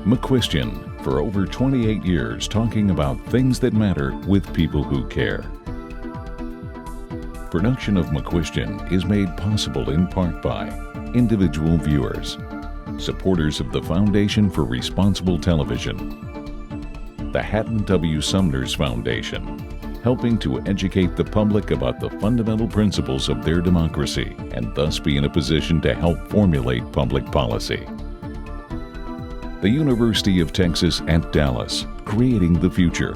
McCuistion, for over 28 years talking about things that matter with people who care. Production of McCuistion is made possible in part by individual viewers, supporters of the Foundation for Responsible Television, the Hatton W. Sumner's Foundation, helping to educate the public about the fundamental principles of their democracy and thus be in a position to help formulate public policy. The University of Texas at Dallas, creating the future.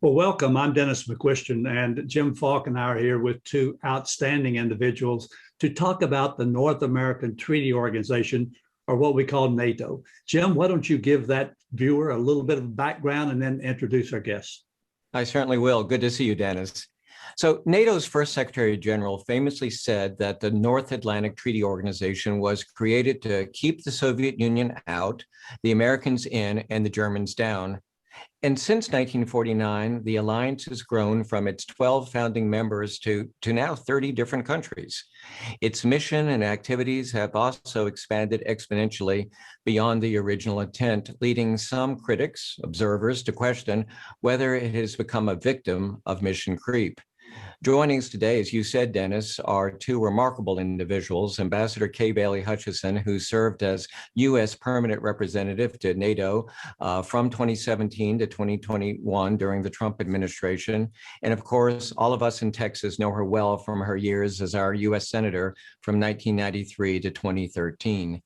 Well, welcome. I'm Dennis McCuistion, and Jim Falk and I are here with two outstanding individuals to talk about the North American Treaty Organization, or what we call NATO. Jim, why don't you give that viewer a little bit of background and then introduce our guests? I certainly will. Good to see you, Dennis. So NATO's first Secretary General famously said that the North Atlantic Treaty Organization was created to keep the Soviet Union out, the Americans in, and the Germans down. And since 1949, the alliance has grown from its 12 founding members to now 30 different countries. Its mission and activities have also expanded exponentially beyond the original intent, leading some critics, observers, to question whether it has become a victim of mission creep. Joining us today, as you said, Dennis, are two remarkable individuals, Ambassador Kay Bailey Hutchison, who served as U.S. Permanent Representative to NATO from 2017 to 2021 during the Trump administration. And of course, all of us in Texas know her well from her years as our U.S. Senator from 1993 to 2013.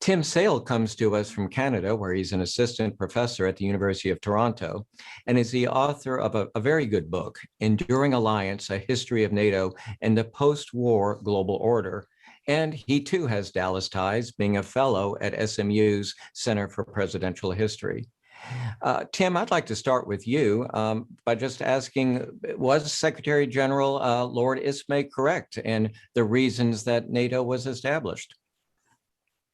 Tim Sayle comes to us from Canada, where he's an assistant professor at the University of Toronto, and is the author of a very good book, Enduring Alliance, A History of NATO and the Post-War Global Order. And he too has Dallas ties, being a fellow at SMU's Center for Presidential History. Tim, I'd like to start with you by just asking, was Secretary General Lord Ismay correct in the reasons that NATO was established?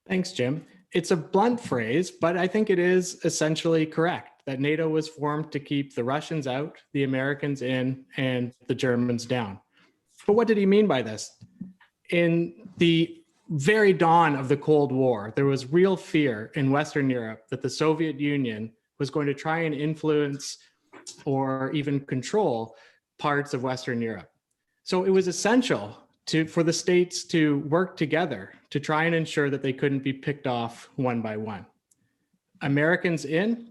Thanks, Jim. It's a blunt phrase, but I think it is essentially correct that NATO was formed to keep the Russians out, the Americans in, and the Germans down. But what did he mean by this? In the very dawn of the Cold War, there was real fear in Western Europe that the Soviet Union was going to try and influence or even control parts of Western Europe. So it was essential for the states to work together to try and ensure that they couldn't be picked off one by one. Americans in?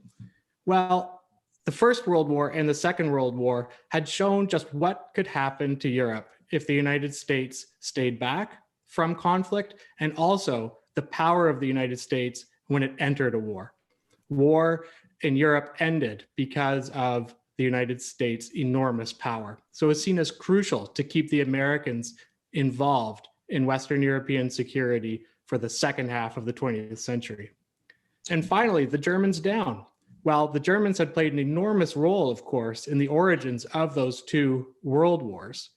Well, the First World War and the Second World War had shown just what could happen to Europe if the United States stayed back from conflict, and also the power of the United States when it entered a war. War in Europe ended because of the United States' enormous power. So it's seen as crucial to keep the Americans involved in Western European security for the second half of the 20th century. And finally, the Germans down. Well, the Germans had played an enormous role, of course, in the origins of those two world wars.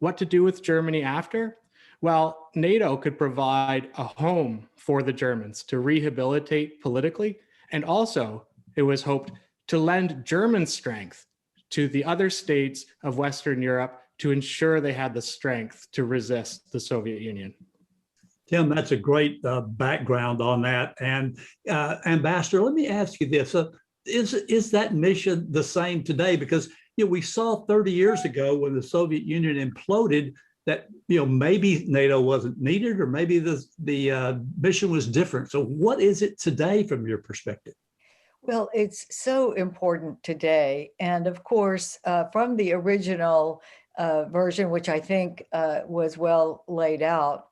What to do with Germany after? Well, NATO could provide a home for the Germans to rehabilitate politically, and also, it was hoped, to lend German strength to the other states of Western Europe to ensure they had the strength to resist the Soviet Union. Tim, that's a great background on that. And Ambassador, let me ask you this. Is that mission the same today? Because we saw 30 years ago when the Soviet Union imploded that maybe NATO wasn't needed, or maybe the mission was different. So what is it today from your perspective? Well, it's so important today. And of course, from the original version, which I think was well laid out,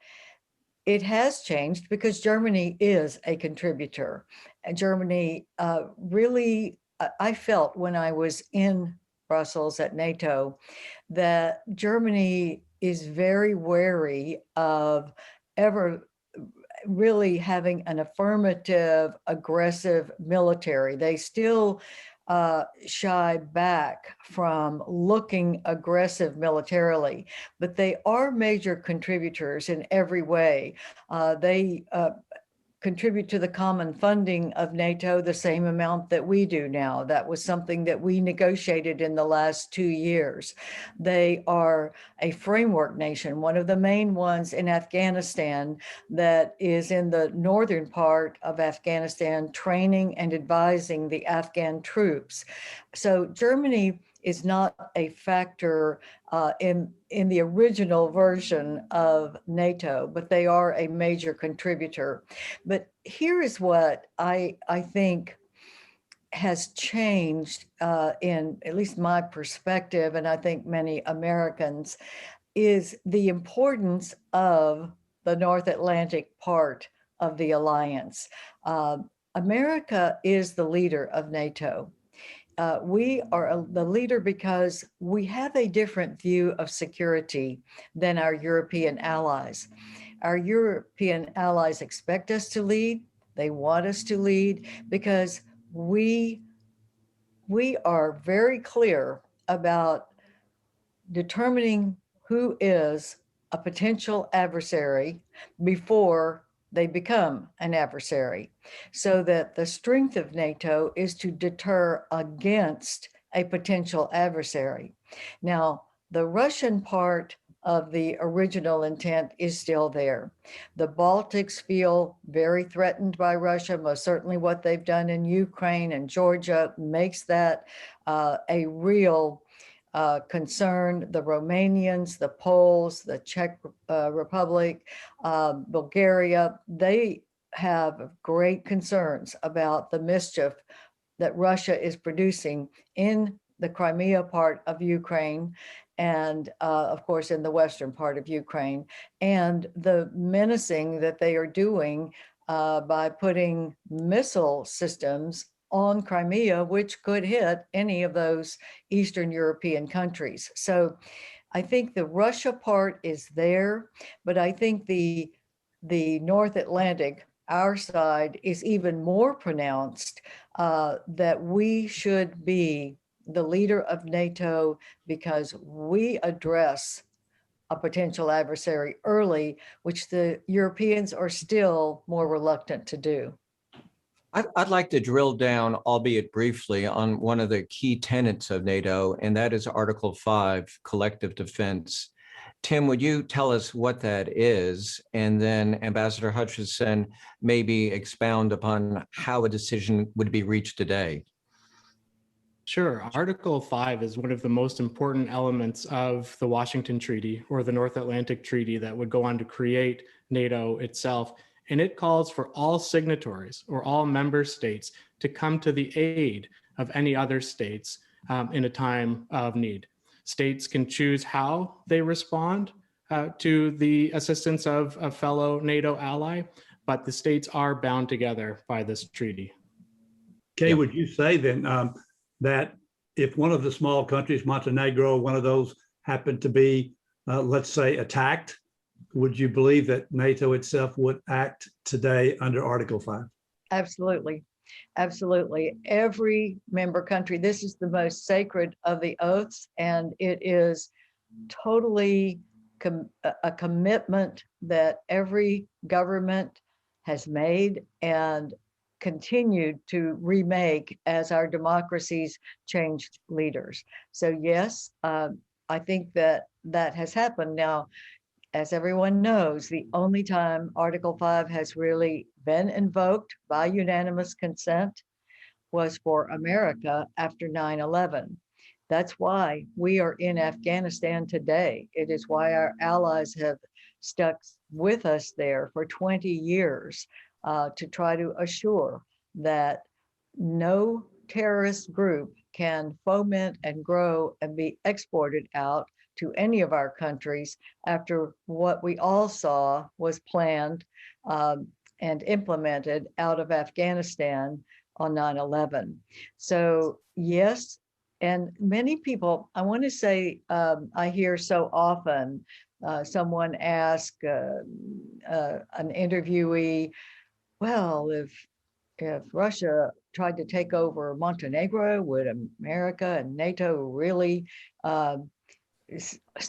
it has changed because Germany is a contributor. Germany really, I felt when I was in Brussels at NATO, that Germany is very wary of ever really having an affirmative, aggressive military. They still shy back from looking aggressive militarily, but they are major contributors in every way. They contribute to the common funding of NATO the same amount that we do now. That was something that we negotiated in the last 2 years. They are a framework nation, one of the main ones in Afghanistan that is in the northern part of Afghanistan, training and advising the Afghan troops. So Germany is not a factor in the original version of NATO, but they are a major contributor. But here is what I think has changed in at least my perspective, and I think many Americans, is the importance of the North Atlantic part of the alliance. America is the leader of NATO. We are the leader because we have a different view of security than our European allies. Our European allies expect us to lead. They want us to lead because we are very clear about determining who is a potential adversary before they become an adversary, so that the strength of NATO is to deter against a potential adversary. Now, the Russian part of the original intent is still there. The Baltics feel very threatened by Russia. Most certainly what they've done in Ukraine and Georgia makes that a real concern. The Romanians, the Poles, the Czech Republic, Bulgaria, they have great concerns about the mischief that Russia is producing in the Crimea part of Ukraine and of course in the western part of Ukraine, and the menacing that they are doing by putting missile systems on Crimea, which could hit any of those Eastern European countries. So I think the Russia part is there, but I think the North Atlantic, our side, is even more pronounced that we should be the leader of NATO because we address a potential adversary early, which the Europeans are still more reluctant to do. I'd like to drill down, albeit briefly, on one of the key tenets of NATO, and that is Article 5, collective defense. Tim, would you tell us what that is? And then Ambassador Hutchison, maybe expound upon how a decision would be reached today. Sure. Article 5 is one of the most important elements of the Washington Treaty, or the North Atlantic Treaty, that would go on to create NATO itself. And it calls for all signatories or all member states to come to the aid of any other states in a time of need. States can choose how they respond to the assistance of a fellow NATO ally, but the states are bound together by this treaty. Kay, Yep. would you say then that if one of the small countries, Montenegro, one of those happened to be, let's say, attacked, would you believe that NATO itself would act today under Article 5? Absolutely. Absolutely. Every member country, this is the most sacred of the oaths, and it is totally a commitment that every government has made and continued to remake as our democracies changed leaders. So yes, I think that has happened. Now, as everyone knows, the only time Article 5 has really been invoked by unanimous consent was for America after 9/11. That's why we are in Afghanistan today. It is why our allies have stuck with us there for 20 years to try to assure that no terrorist group can foment and grow and be exported out to any of our countries after what we all saw was planned and implemented out of Afghanistan on 9/11. So yes, and many people, I want to say, I hear so often someone ask an interviewee, well, if Russia tried to take over Montenegro, would America and NATO really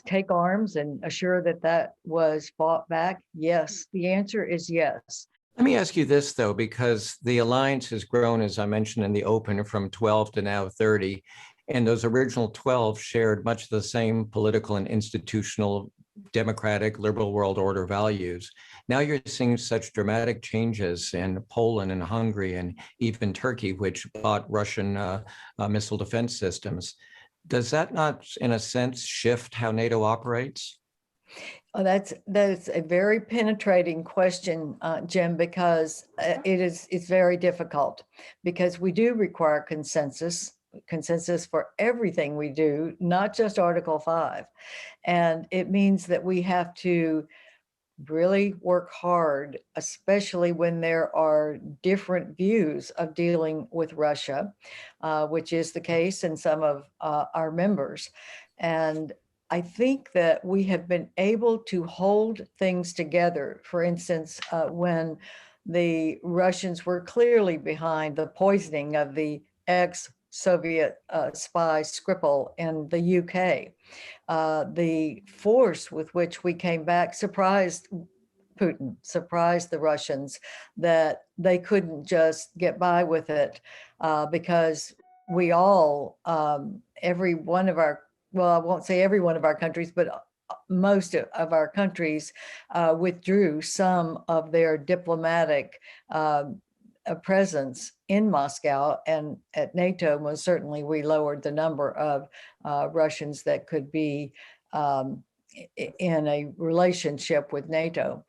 take arms and assure that that was fought back? Yes, the answer is yes. Let me ask you this, though, because the alliance has grown, as I mentioned in the open, from 12 to now 30. And those original 12 shared much of the same political and institutional democratic liberal world order values. Now you're seeing such dramatic changes in Poland and Hungary and even Turkey, which bought Russian missile defense systems. Does that not, in a sense, shift how NATO operates? Oh, that's a very penetrating question, Jim, because it's very difficult, because we do require consensus for everything we do, not just Article 5. And it means that we have to really work hard, especially when there are different views of dealing with Russia, which is the case in some of our members. And I think that we have been able to hold things together. For instance, when the Russians were clearly behind the poisoning of the ex-Soviet spy Skripal in the UK, the force with which we came back surprised Putin, surprised the Russians that they couldn't just get by with it, because we all, every one of our, well, I won't say every one of our countries, but most of our countries withdrew some of their diplomatic presence in Moscow, and at NATO, most certainly we lowered the number of Russians that could be in a relationship with NATO.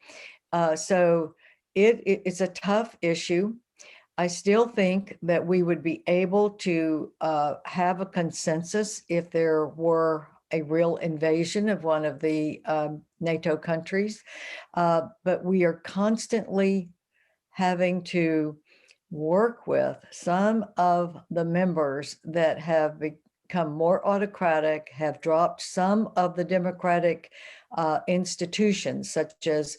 So it's a tough issue. I still think that we would be able to have a consensus if there were a real invasion of one of the NATO countries, but we are constantly having to work with some of the members that have become more autocratic, have dropped some of the democratic institutions, such as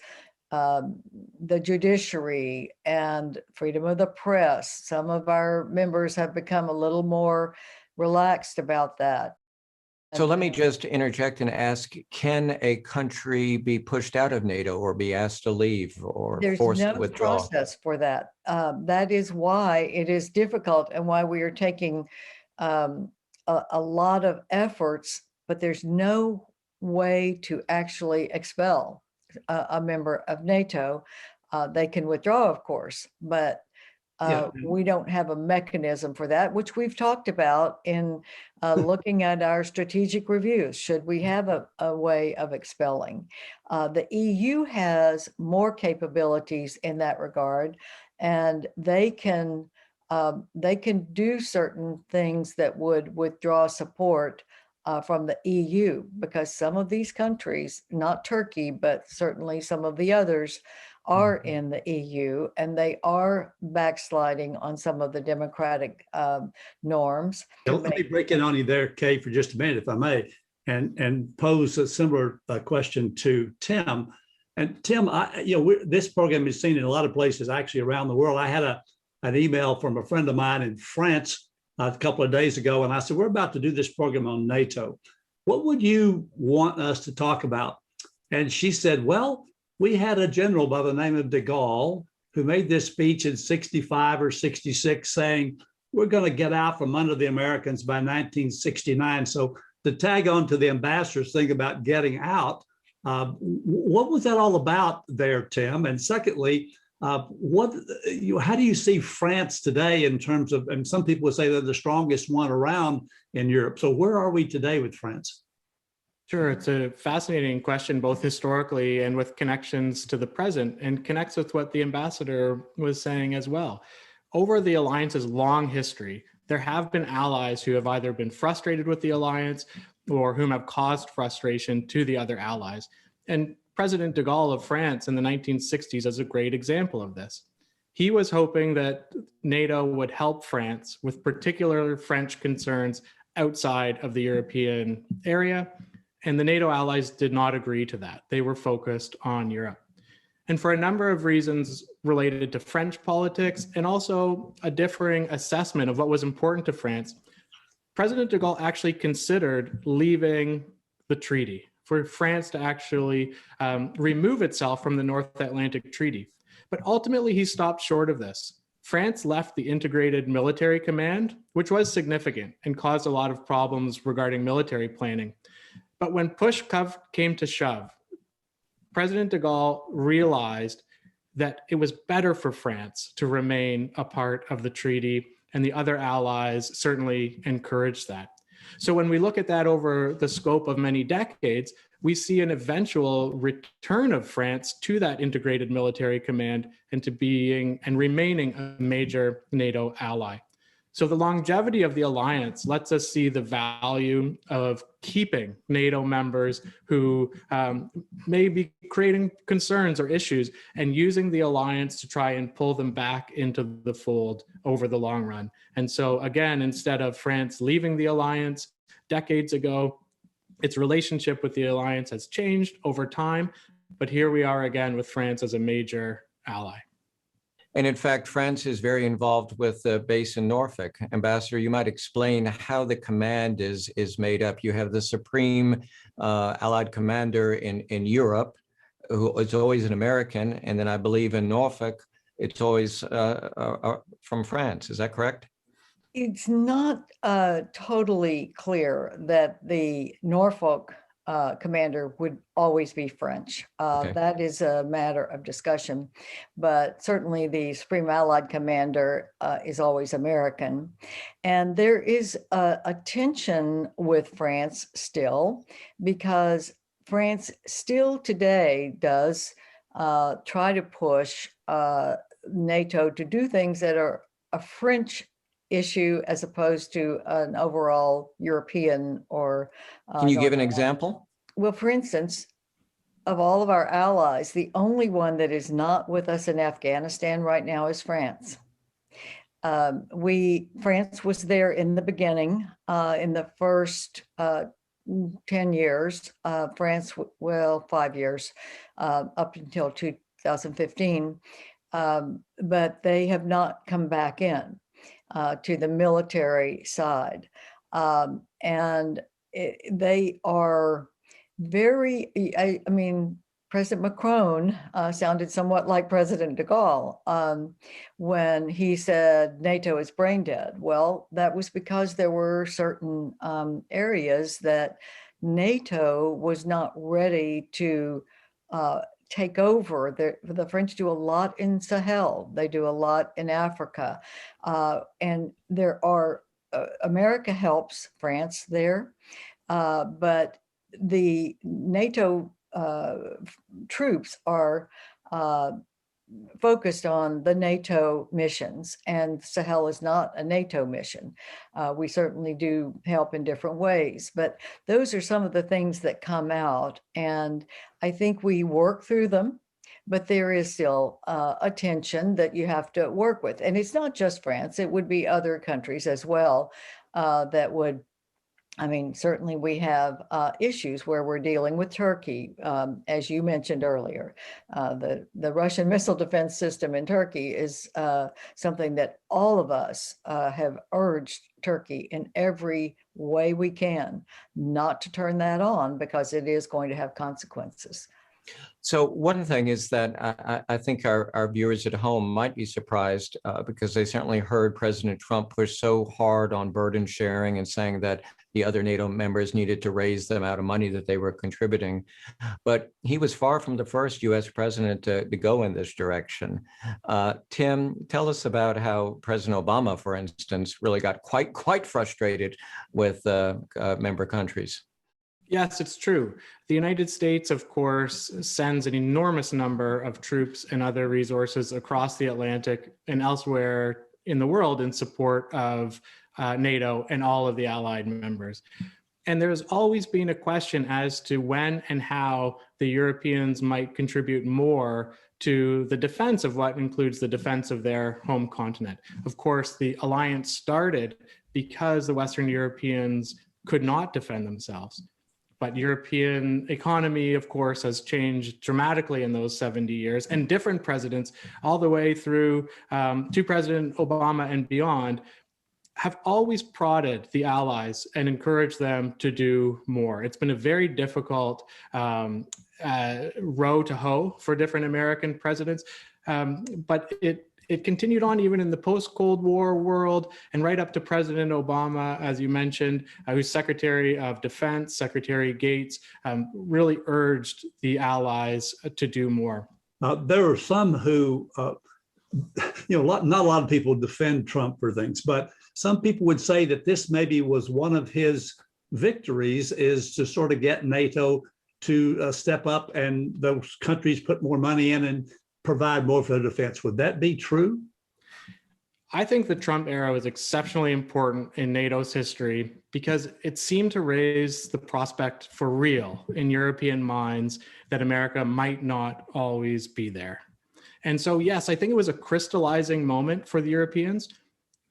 the judiciary and freedom of the press. Some of our members have become a little more relaxed about that. So let me just interject and ask, can a country be pushed out of NATO or be asked to leave or forced to withdraw? There's no process for that. That is why it is difficult and why we are taking a lot of efforts, but there's no way to actually expel a member of NATO. They can withdraw, of course, but we don't have a mechanism for that, which we've talked about in looking at our strategic reviews. Should we have a way of expelling? The EU has more capabilities in that regard, and they can do certain things that would withdraw support from the EU, because some of these countries, not Turkey, but certainly some of the others, are in the EU, and they are backsliding on some of the democratic norms. Let me break in on you there, Kay, for just a minute, if I may, and pose a similar question to Tim. And Tim, this program is seen in a lot of places, actually around the world. I had an email from a friend of mine in France a couple of days ago, and I said, we're about to do this program on NATO. What would you want us to talk about? And she said, well, we had a general by the name of de Gaulle who made this speech in 65 or 66 saying, we're going to get out from under the Americans by 1969. So to tag on to the ambassador's thing about getting out, what was that all about there, Tim? And secondly, how do you see France today in terms of, and some people would say they're the strongest one around in Europe. So where are we today with France? Sure, it's a fascinating question, both historically and with connections to the present, and connects with what the ambassador was saying as well. Over the alliance's long history, there have been allies who have either been frustrated with the alliance or whom have caused frustration to the other allies. And President de Gaulle of France in the 1960s is a great example of this. He was hoping that NATO would help France with particular French concerns outside of the European area, and the NATO allies did not agree to that. They were focused on Europe. And for a number of reasons related to French politics and also a differing assessment of what was important to France, President de Gaulle actually considered leaving the treaty, for France to actually remove itself from the North Atlantic Treaty. But ultimately, he stopped short of this. France left the integrated military command, which was significant and caused a lot of problems regarding military planning. But when push came to shove, President de Gaulle realized that it was better for France to remain a part of the treaty, and the other allies certainly encouraged that. So when we look at that over the scope of many decades, we see an eventual return of France to that integrated military command and to being and remaining a major NATO ally. So the longevity of the alliance lets us see the value of keeping NATO members who may be creating concerns or issues and using the alliance to try and pull them back into the fold over the long run. And so again, instead of France leaving the alliance decades ago, its relationship with the alliance has changed over time, but here we are again with France as a major ally. And in fact, France is very involved with the base in Norfolk. Ambassador, you might explain how the command is made up. You have the supreme Allied commander in Europe, who is always an American, and then I believe in Norfolk, it's always from France. Is that correct? It's not totally clear that the Norfolk commander would always be French. Okay. That is a matter of discussion, but certainly the Supreme Allied Commander is always American. And there is a tension with France still, because France still today does try to push NATO to do things that are a French issue as opposed to an overall European or Can you give an example? Well, for instance, of all of our allies, the only one that is not with us in Afghanistan right now is France. France was there in the beginning, in the first 10 years, 5 years, up until 2015, but they have not come back in to the military side. And they are very, I mean, President Macron sounded somewhat like President de Gaulle when he said NATO is brain dead. Well, that was because there were certain areas that NATO was not ready to take over. The French do a lot in Sahel. They do a lot in Africa. And there are, America helps France there, but the NATO troops are focused on the NATO missions, and Sahel is not a NATO mission. We certainly do help in different ways, but those are some of the things that come out, and I think we work through them, but there is still a tension that you have to work with. And it's not just France, it would be other countries as well that would, I mean, certainly we have issues where we're dealing with Turkey, as you mentioned earlier. The Russian missile defense system in Turkey is something that all of us have urged Turkey in every way we can not to turn that on, because it is going to have consequences. So one thing is that I think our viewers at home might be surprised because they certainly heard President Trump push so hard on burden sharing and saying that the other NATO members needed to raise the amount of money that they were contributing. But he was far from the first US president to go in this direction. Tim, tell us about how President Obama, for instance, really got quite frustrated with member countries. Yes, it's true. The United States, of course, sends an enormous number of troops and other resources across the Atlantic and elsewhere in the world in support of NATO and all of the allied members. And there's always been a question as to when and how the Europeans might contribute more to the defense of what includes the defense of their home continent. Of course, the alliance started because the Western Europeans could not defend themselves. But European economy, of course, has changed dramatically in those 70 years, and different presidents all the way through to President Obama and beyond have always prodded the allies and encouraged them to do more. It's been a very difficult row to hoe for different American presidents. But it continued on even in the post-Cold War world and right up to President Obama, as you mentioned, who's Secretary of Defense, Secretary Gates, really urged the allies to do more. There are some who, not a lot of people defend Trump for things, but some people would say that this maybe was one of his victories, is to sort of get NATO to step up and those countries put more money in and provide more for their defense. Would that be true? I think the Trump era was exceptionally important in NATO's history because it seemed to raise the prospect for real in European minds that America might not always be there. And so, yes, I think it was a crystallizing moment for the Europeans.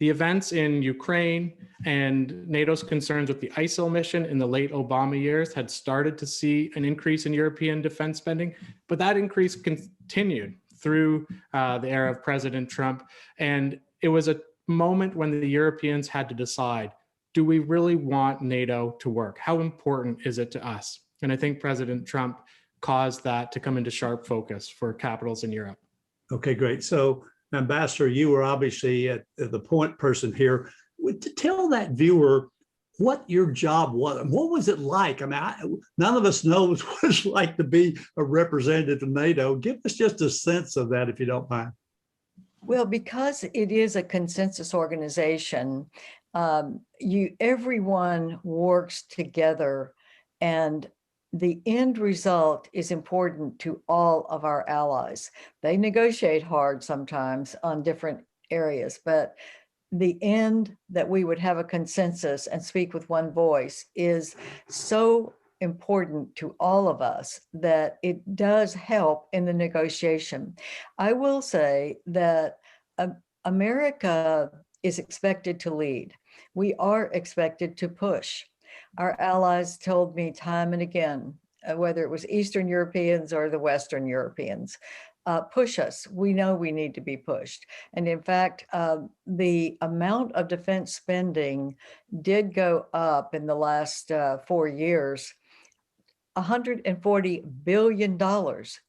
The events in Ukraine and NATO's concerns with the ISIL mission in the late Obama years had started to see an increase in European defense spending, but that increase continued through the era of President Trump. And it was a moment when the Europeans had to decide, do we really want NATO to work? How important is it to us? And I think President Trump caused that to come into sharp focus for capitals in Europe. Okay, great. So, Ambassador, you were obviously at the point person here. Tell that viewer what your job was. What was it like? I mean, none of us knows what it's like to be a representative of NATO. Give us just a sense of that, if you don't mind. Well, because it is a consensus organization, everyone works together, and the end result is important to all of our allies. They negotiate hard sometimes on different areas, but the end, that we would have a consensus and speak with one voice, is so important to all of us that it does help in the negotiation. I will say that America is expected to lead. We are expected to push. Our allies told me time and again, whether it was Eastern Europeans or the Western Europeans, push us. We know we need to be pushed. And in fact, the amount of defense spending did go up in the last 4 years, $140 billion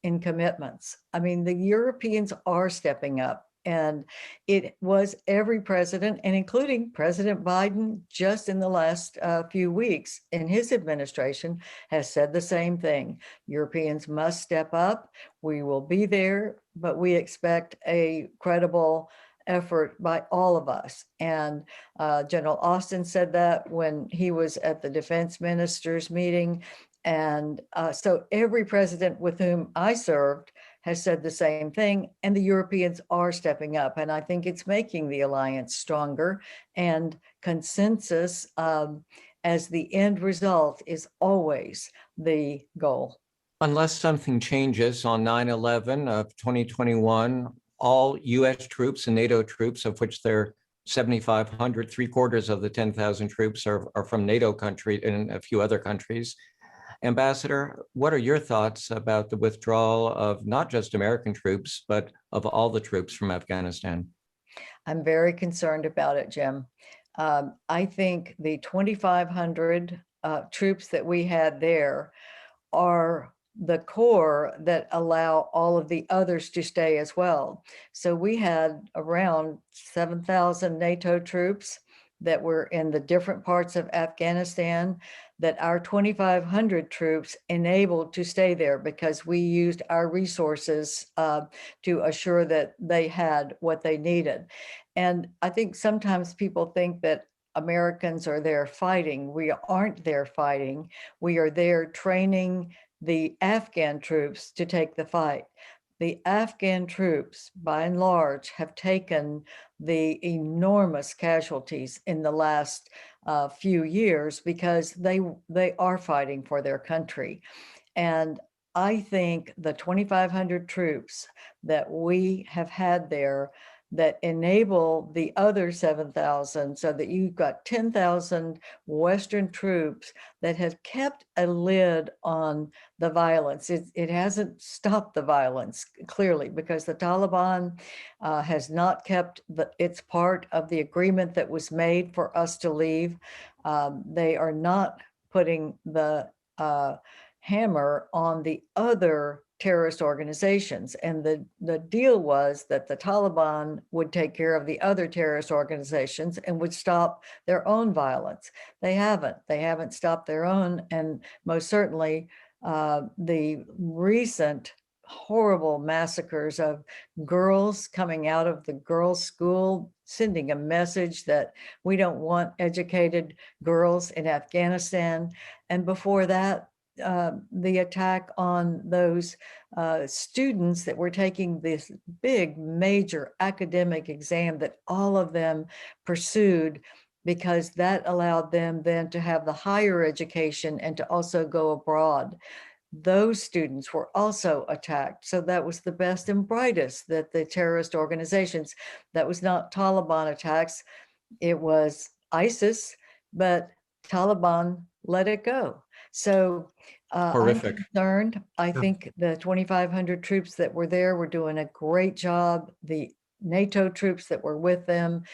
in commitments. I mean, the Europeans are stepping up. And it was every president, and including President Biden, just in the last few weeks in his administration, has said the same thing. Europeans must step up. We will be there, but we expect a credible effort by all of us. And General Austin said that when he was at the defense ministers meeting. And so every president with whom I served has said the same thing, and the Europeans are stepping up. And I think it's making the alliance stronger, and consensus as the end result is always the goal. Unless something changes on 9/11 of 2021, all US troops and NATO troops, of which there are 7,500, 3/4 of the 10,000 troops are from NATO countries and a few other countries. Ambassador, what are your thoughts about the withdrawal of not just American troops, but of all the troops from Afghanistan? I'm very concerned about it, Jim. I think the 2,500 troops that we had there are the core that allow all of the others to stay as well. So we had around 7,000 NATO troops that were in the different parts of Afghanistan, that our 2,500 troops enabled to stay there because we used our resources to assure that they had what they needed. And I think sometimes people think that Americans are there fighting. We aren't there fighting. We are there training the Afghan troops to take the fight. The Afghan troops, by and large, have taken the enormous casualties in the last few years because they are fighting for their country. And I think the 2,500 troops that we have had there that enable the other 7,000, so that you've got 10,000 Western troops that have kept a lid on the violence. It hasn't stopped the violence, clearly, because the Taliban has not kept its part of the agreement that was made for us to leave. They are not putting the hammer on the other terrorist organizations. And the deal was that the Taliban would take care of the other terrorist organizations and would stop their own violence. They haven't stopped their own. And most certainly the recent horrible massacres of girls coming out of the girls' school, sending a message that we don't want educated girls in Afghanistan. And before that, the attack on those students that were taking this big major academic exam that all of them pursued, because that allowed them then to have the higher education and to also go abroad. Those students were also attacked. So that was the best and brightest that the terrorist organizations, that was not Taliban attacks, it was ISIS, but Taliban let it go. So Horrific. I'm concerned. I think the 2,500 troops that were there were doing a great job. The NATO troops that were with them,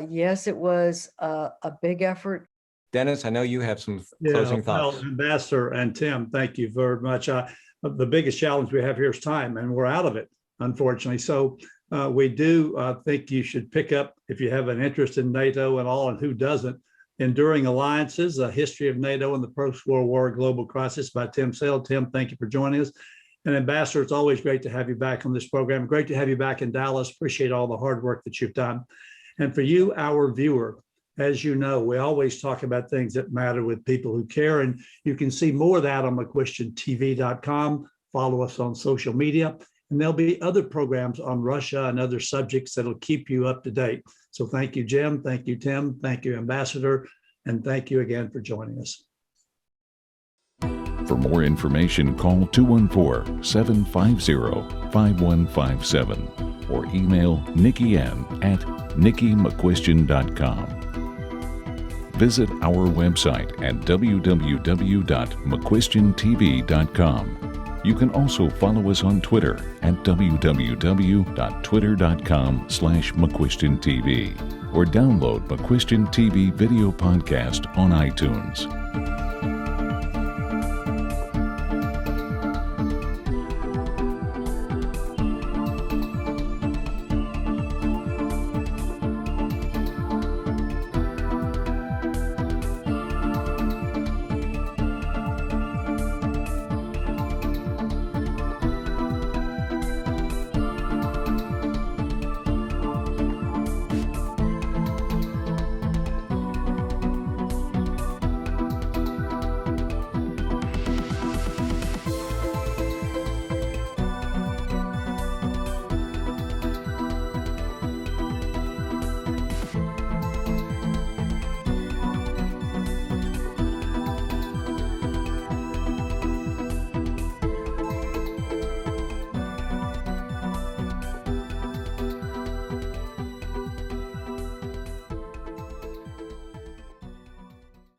yes, it was a big effort. Dennis, I know you have some closing thoughts. Well, Ambassador and Tim, thank you very much. The biggest challenge we have here is time, and we're out of it, unfortunately. So we do think you should pick up, if you have an interest in NATO and all, and who doesn't, Enduring Alliances, A History of NATO and the Post-World War Global Crisis by Tim Sayle. Tim, thank you for joining us. And Ambassador, it's always great to have you back on this program. Great to have you back in Dallas. Appreciate all the hard work that you've done. And for you, our viewer, as you know, we always talk about things that matter with people who care, and you can see more of that on McCuistionTV.com. Follow us on social media, and there'll be other programs on Russia and other subjects that'll keep you up to date. So thank you, Jim. Thank you, Tim. Thank you, Ambassador. And thank you again for joining us. For more information, call 214-750-5157 or email Nikki N at NikkiMcCuistion.com. Visit our website at www.McCuistionTV.com. You can also follow us on Twitter at www.twitter.com/McCuistionTV or download McCuistion TV video podcast on iTunes.